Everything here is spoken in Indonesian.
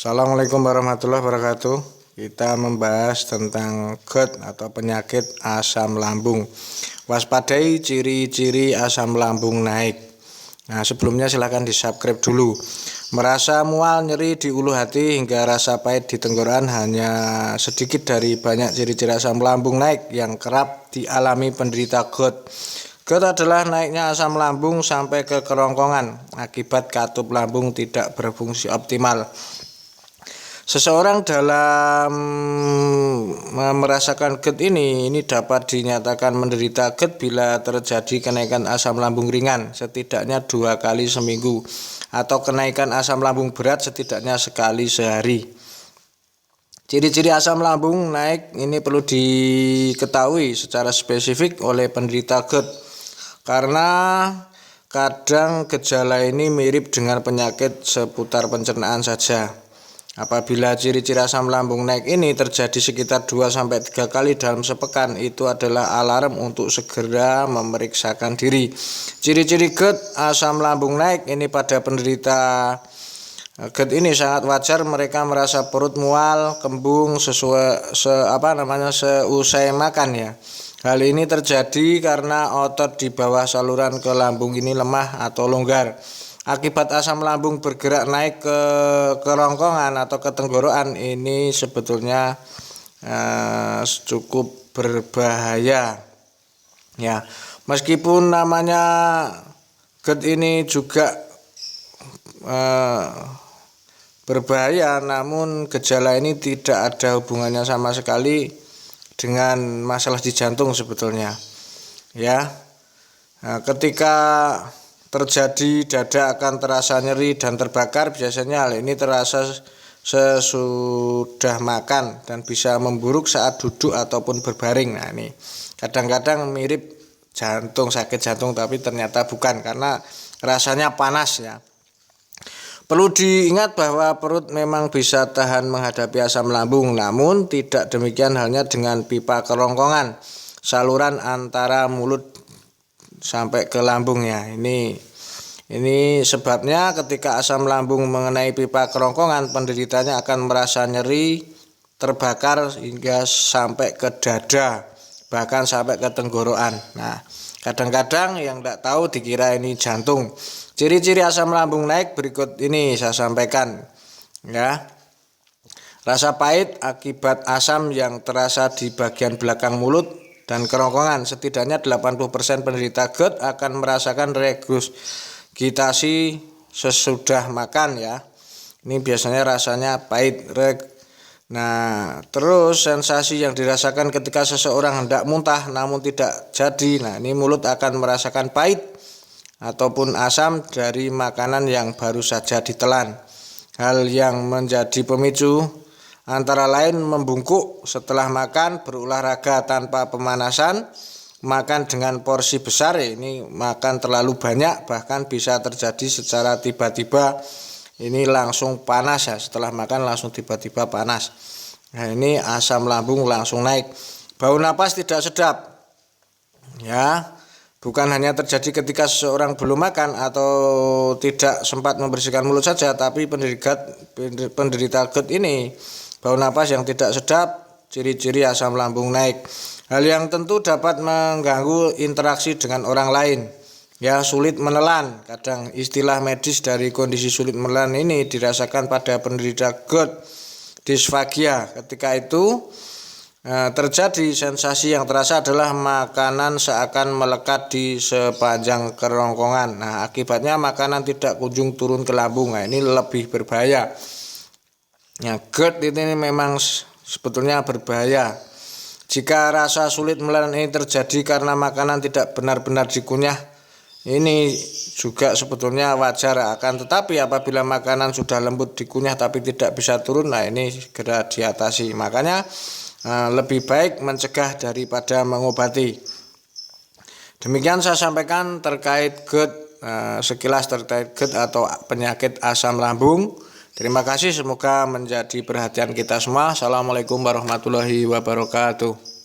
Assalamualaikum warahmatullahi wabarakatuh. Kita membahas tentang GERD atau penyakit asam lambung. Waspadai ciri-ciri asam lambung naik. Nah, sebelumnya silahkan di-subscribe dulu. Merasa mual, nyeri di ulu hati hingga rasa pahit di tenggorokan hanya sedikit dari banyak ciri-ciri asam lambung naik yang kerap dialami penderita GERD. GERD adalah naiknya asam lambung sampai ke kerongkongan akibat katup lambung tidak berfungsi optimal. Seseorang dalam merasakan GERD ini dapat dinyatakan menderita GERD bila terjadi kenaikan asam lambung ringan setidaknya 2 kali seminggu atau kenaikan asam lambung berat setidaknya sekali sehari. Ciri-ciri asam lambung naik ini perlu diketahui secara spesifik oleh penderita GERD karena kadang gejala ini mirip dengan penyakit seputar pencernaan saja. Apabila ciri-ciri asam lambung naik ini terjadi sekitar 2-3 kali dalam sepekan, itu adalah alarm untuk segera memeriksakan diri. Ciri-ciri GERD asam lambung naik ini pada penderita GERD ini sangat wajar. Mereka merasa perut mual, kembung seusai makan ya. Hal ini terjadi karena otot di bawah saluran ke lambung ini lemah atau longgar. Akibat asam lambung bergerak naik ke kerongkongan atau ke tenggorokan ini sebetulnya cukup berbahaya. Ya, meskipun namanya GERD ini juga berbahaya, namun gejala ini tidak ada hubungannya sama sekali dengan masalah di jantung sebetulnya. Ya, nah, ketika terjadi dada akan terasa nyeri dan terbakar, biasanya hal ini terasa sesudah makan dan bisa memburuk saat duduk ataupun berbaring. Nah, ini kadang-kadang mirip jantung, sakit jantung, tapi ternyata bukan karena rasanya panas ya. Perlu diingat bahwa perut memang bisa tahan menghadapi asam lambung, namun tidak demikian halnya dengan pipa kerongkongan, saluran antara mulut sampai ke lambung ya. Ini sebabnya ketika asam lambung mengenai pipa kerongkongan, penderitanya akan merasa nyeri, terbakar hingga sampai ke dada, bahkan sampai ke tenggorokan. Nah, kadang-kadang yang tidak tahu dikira ini jantung. Ciri-ciri asam lambung naik berikut ini saya sampaikan ya. Rasa pahit akibat asam yang terasa di bagian belakang mulut dan kerongkongan. Setidaknya 80% penderita GERD akan merasakan regurgitasi sesudah makan ya. Ini biasanya rasanya pahit. Nah, terus sensasi yang dirasakan ketika seseorang hendak muntah namun tidak jadi. Nah, ini mulut akan merasakan pahit ataupun asam dari makanan yang baru saja ditelan. Hal yang menjadi pemicu antara lain membungkuk setelah makan, berolahraga tanpa pemanasan, makan dengan porsi besar, ini makan terlalu banyak, bahkan bisa terjadi secara tiba-tiba, ini langsung panas ya, setelah makan langsung tiba-tiba panas. Nah, ini asam lambung langsung naik. Bau napas tidak sedap ya, bukan hanya terjadi ketika seseorang belum makan atau tidak sempat membersihkan mulut saja, tapi penderita GERD ini bau napas yang tidak sedap, ciri-ciri asam lambung naik. Hal yang tentu dapat mengganggu interaksi dengan orang lain. Ya, sulit menelan. Kadang istilah medis dari kondisi sulit menelan ini dirasakan pada penderita GERD, disfagia. Ketika itu terjadi sensasi yang terasa adalah makanan seakan melekat di sepanjang kerongkongan. Nah, akibatnya makanan tidak kunjung turun ke lambung. Nah, ini lebih berbahaya. Ya, GERD ini memang sebetulnya berbahaya. Jika rasa sulit menelan ini terjadi karena makanan tidak benar-benar dikunyah, ini juga sebetulnya wajar. Akan tetapi apabila makanan sudah lembut dikunyah tapi tidak bisa turun, nah ini segera diatasi. Makanya lebih baik mencegah daripada mengobati. Demikian saya sampaikan terkait GERD, sekilas terkait GERD atau penyakit asam lambung. Terima kasih, semoga menjadi perhatian kita semua. Assalamualaikum warahmatullahi wabarakatuh.